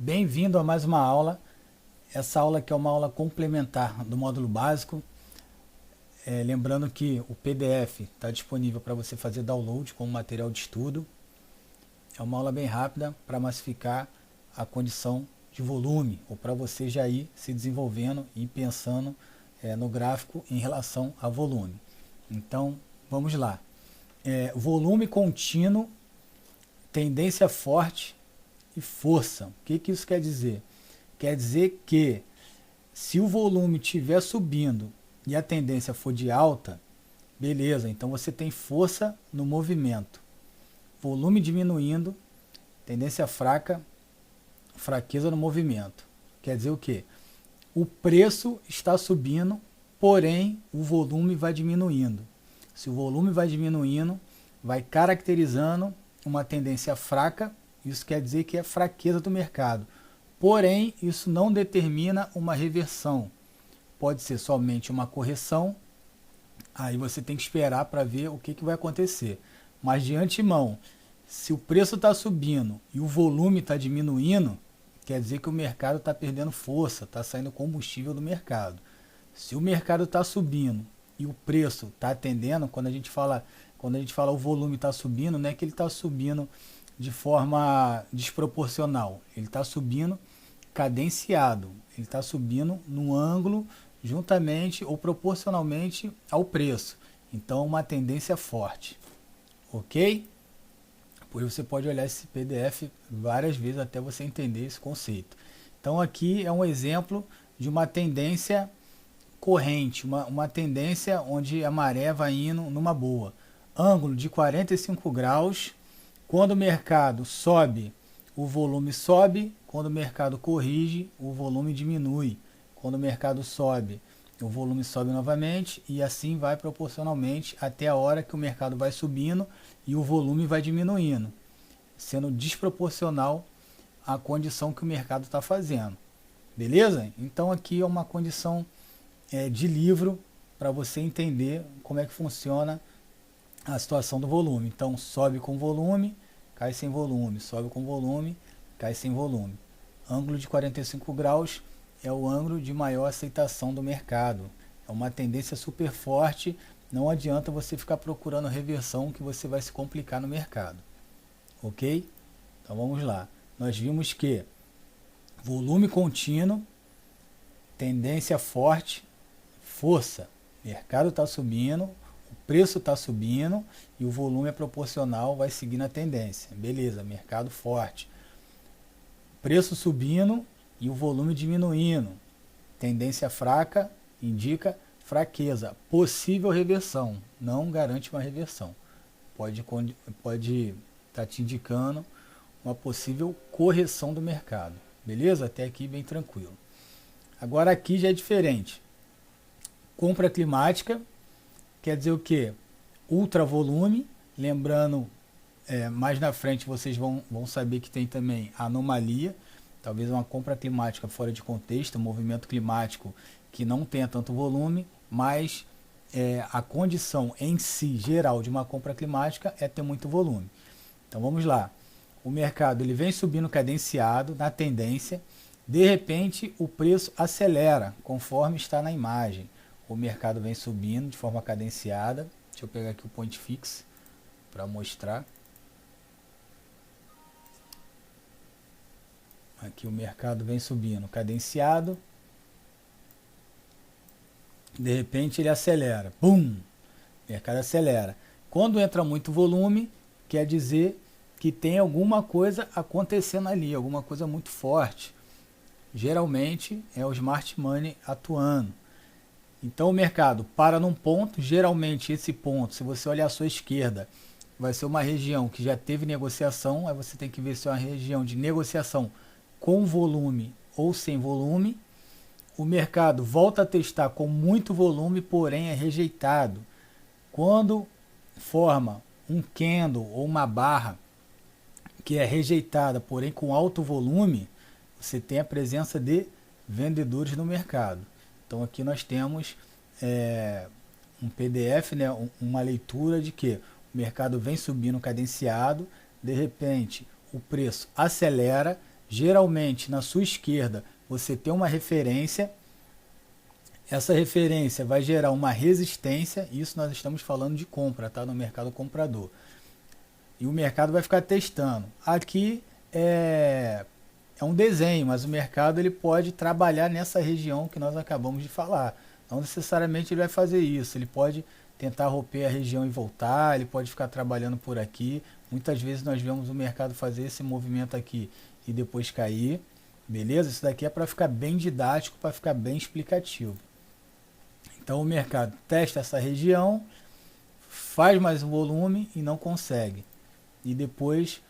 Bem-vindo a mais uma aula. Essa aula aqui é uma aula complementar do módulo básico. Lembrando que o PDF está disponível para você fazer download como material de estudo. É uma aula bem rápida para massificar a condição de volume, ou para você já ir se desenvolvendo e pensando no gráfico em relação a volume. Então, vamos lá. Volume contínuo, tendência forte e força. O que isso quer dizer? Quer dizer que se o volume estiver subindo e a tendência for de alta, beleza, então você tem força no movimento. Volume diminuindo, tendência fraca, fraqueza no movimento. Quer dizer o quê? O preço está subindo, porém o volume vai diminuindo. Se o volume vai diminuindo, vai caracterizando uma tendência fraca, isso quer dizer que é fraqueza do mercado. Porém, isso não determina uma reversão. Pode ser somente uma correção, aí você tem que esperar para ver o que vai acontecer. Mas de antemão, se o preço está subindo e o volume está diminuindo, quer dizer que o mercado está perdendo força, está saindo combustível do mercado. Se o mercado está subindo e o preço está atendendo, quando a gente fala o volume está subindo, não é que ele está subindo de forma desproporcional, ele está subindo cadenciado, ele está subindo no ângulo juntamente ou proporcionalmente ao preço. Então, uma tendência forte, ok? Depois você pode olhar esse PDF várias vezes até você entender esse conceito. Então, aqui é um exemplo de uma tendência corrente, uma tendência onde a maré vai indo numa boa. Ângulo de 45 graus. Quando o mercado sobe, o volume sobe. Quando o mercado corrige, o volume diminui. Quando o mercado sobe, o volume sobe novamente e assim vai proporcionalmente até a hora que o mercado vai subindo e o volume vai diminuindo, sendo desproporcional à condição que o mercado está fazendo. Beleza? Então aqui é uma condição de livro para você entender como é que funciona a situação do volume. Então sobe com volume, cai sem volume, sobe com volume, cai sem volume. Ângulo de 45 graus é o ângulo de maior aceitação do mercado. É uma tendência super forte, não adianta você ficar procurando reversão que você vai se complicar no mercado. Ok? Então vamos lá. Nós vimos que volume contínuo, tendência forte, força. O mercado está subindo, o preço está subindo e o volume é proporcional, vai seguindo a tendência. Beleza, mercado forte. Preço subindo e o volume diminuindo. Tendência fraca indica fraqueza. Possível reversão, não garante uma reversão. Pode estar te indicando uma possível correção do mercado. Beleza? Até aqui bem tranquilo. Agora aqui já é diferente. Compra climática quer dizer o quê? Ultra volume. Lembrando, mais na frente vocês vão saber que tem também anomalia. Talvez uma compra climática fora de contexto, um movimento climático que não tenha tanto volume, mas a condição em si, geral, de uma compra climática é ter muito volume. Então vamos lá. O mercado ele vem subindo cadenciado na tendência, de repente o preço acelera, conforme está na imagem. O mercado vem subindo de forma cadenciada. Deixa eu pegar aqui o point fix para mostrar. Aqui o mercado vem subindo cadenciado. De repente ele acelera. Pum! O mercado acelera. Quando entra muito volume, quer dizer que tem alguma coisa acontecendo ali, alguma coisa muito forte. Geralmente é o smart money atuando. Então o mercado para num ponto, geralmente esse ponto, se você olhar à sua esquerda, vai ser uma região que já teve negociação, aí você tem que ver se é uma região de negociação com volume ou sem volume. O mercado volta a testar com muito volume, porém é rejeitado. Quando forma um candle ou uma barra que é rejeitada, porém com alto volume, você tem a presença de vendedores no mercado. Então aqui nós temos um PDF, né, uma leitura de que o mercado vem subindo cadenciado, de repente o preço acelera, geralmente na sua esquerda você tem uma referência, essa referência vai gerar uma resistência, isso nós estamos falando de compra, tá? No mercado comprador. E o mercado vai ficar testando. Aqui é um desenho, mas o mercado ele pode trabalhar nessa região que nós acabamos de falar. Não necessariamente ele vai fazer isso, ele pode tentar romper a região e voltar, ele pode ficar trabalhando por aqui. Muitas vezes nós vemos o mercado fazer esse movimento aqui e depois cair, beleza? Isso daqui é para ficar bem didático, para ficar bem explicativo. Então o mercado testa essa região, faz mais um volume e não consegue. E depois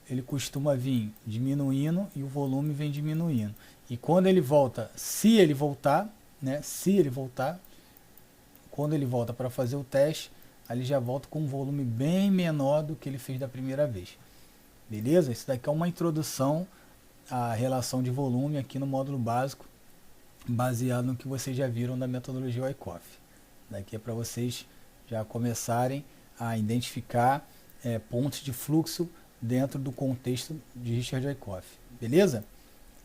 ele costuma vir diminuindo e o volume vem diminuindo. E quando ele volta, se ele voltar, né? Se ele voltar, quando ele volta para fazer o teste, ele já volta com um volume bem menor do que ele fez da primeira vez. Beleza? Isso daqui é uma introdução à relação de volume aqui no módulo básico, baseado no que vocês já viram da metodologia Wyckoff. Daqui é para vocês já começarem a identificar pontos de fluxo dentro do contexto de Richard Wyckoff. Beleza?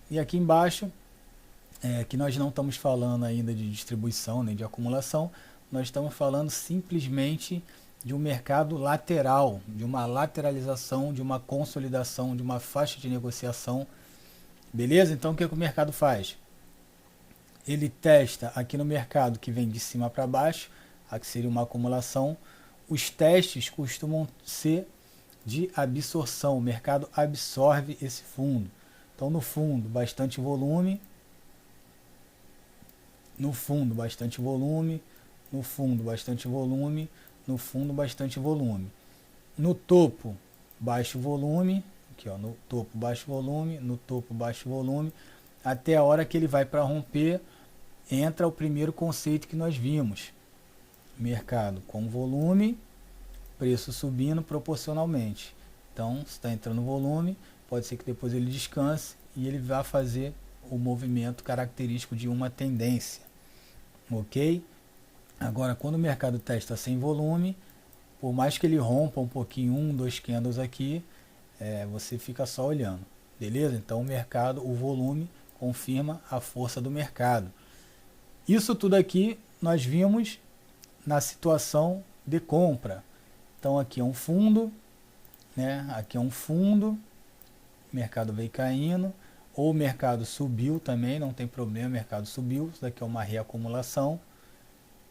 E aqui embaixo, que nós não estamos falando ainda de distribuição nem de acumulação, nós estamos falando simplesmente de um mercado lateral, de uma lateralização, de uma consolidação, de uma faixa de negociação. Beleza? Então o que o mercado faz? Ele testa aqui no mercado que vem de cima para baixo, aqui seria uma acumulação. Os testes costumam ser de absorção, o mercado absorve esse fundo. Então no fundo, bastante volume, no fundo, bastante volume, no fundo, bastante volume, no fundo, bastante volume. No topo, baixo volume, aqui ó, no topo, baixo volume, no topo, baixo volume, até a hora que ele vai para romper, entra o primeiro conceito que nós vimos. Mercado com volume, preço subindo proporcionalmente. Então, se está entrando volume, pode ser que depois ele descanse e ele vá fazer o movimento característico de uma tendência. Ok? Agora, quando o mercado testa sem volume, por mais que ele rompa um pouquinho, 1, 2 candles aqui, você fica só olhando. Beleza? Então, o mercado, o volume, confirma a força do mercado. Isso tudo aqui nós vimos na situação de compra. Então aqui é um fundo, né? Aqui é um fundo, o mercado veio caindo, ou o mercado subiu também, não tem problema, o mercado subiu, isso daqui é uma reacumulação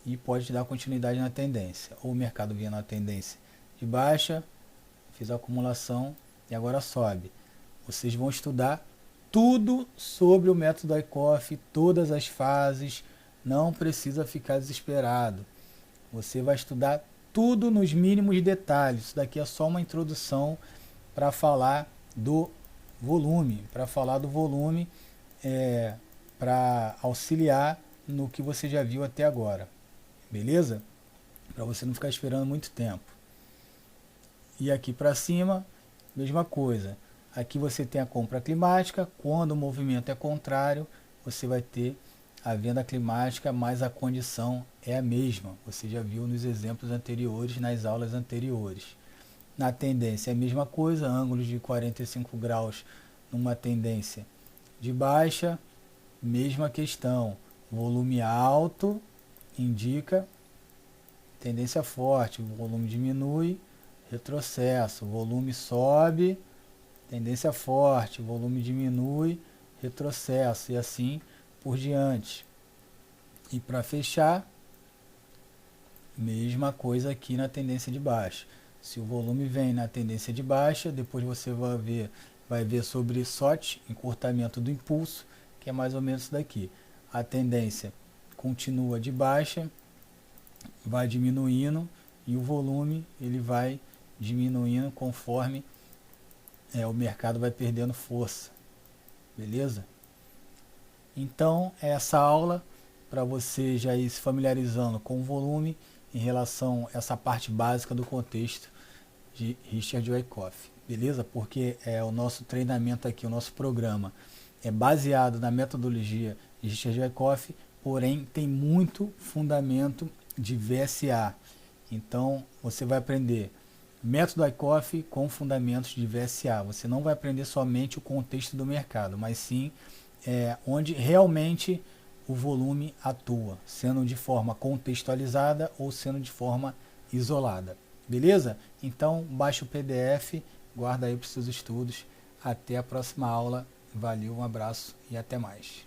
e pode dar continuidade na tendência. Ou o mercado vinha na tendência de baixa, fiz a acumulação e agora sobe. Vocês vão estudar tudo sobre o método Wyckoff, todas as fases, não precisa ficar desesperado. Você vai estudar tudo nos mínimos detalhes. Isso daqui é só uma introdução para falar do volume, para auxiliar no que você já viu até agora. Beleza? Para você não ficar esperando muito tempo. E aqui para cima, mesma coisa. Aqui você tem a compra climática. Quando o movimento é contrário, você vai ter a venda climática, mas a condição é a mesma. Você já viu nos exemplos anteriores, nas aulas anteriores. Na tendência é a mesma coisa, ângulos de 45 graus numa tendência de baixa, mesma questão. Volume alto indica tendência forte, o volume diminui, retrocesso, volume sobe, tendência forte, volume diminui, retrocesso e assim por diante. E para fechar, mesma coisa aqui na tendência de baixa. Se o volume vem na tendência de baixa, depois você vai ver sobre SOT, encurtamento do impulso, que é mais ou menos isso daqui. A tendência continua de baixa, vai diminuindo e o volume ele vai diminuindo conforme o mercado vai perdendo força. Beleza? Então, essa aula para você já ir se familiarizando com o volume em relação a essa parte básica do contexto de Richard Wyckoff. Beleza? Porque o nosso treinamento aqui, o nosso programa é baseado na metodologia de Richard Wyckoff, porém tem muito fundamento de VSA. Então, você vai aprender Método Wyckoff com fundamentos de VSA. Você não vai aprender somente o contexto do mercado, mas sim onde realmente o volume atua, sendo de forma contextualizada ou sendo de forma isolada. Beleza? Então, baixa o PDF, guarda aí para os seus estudos. Até a próxima aula. Valeu, um abraço e até mais.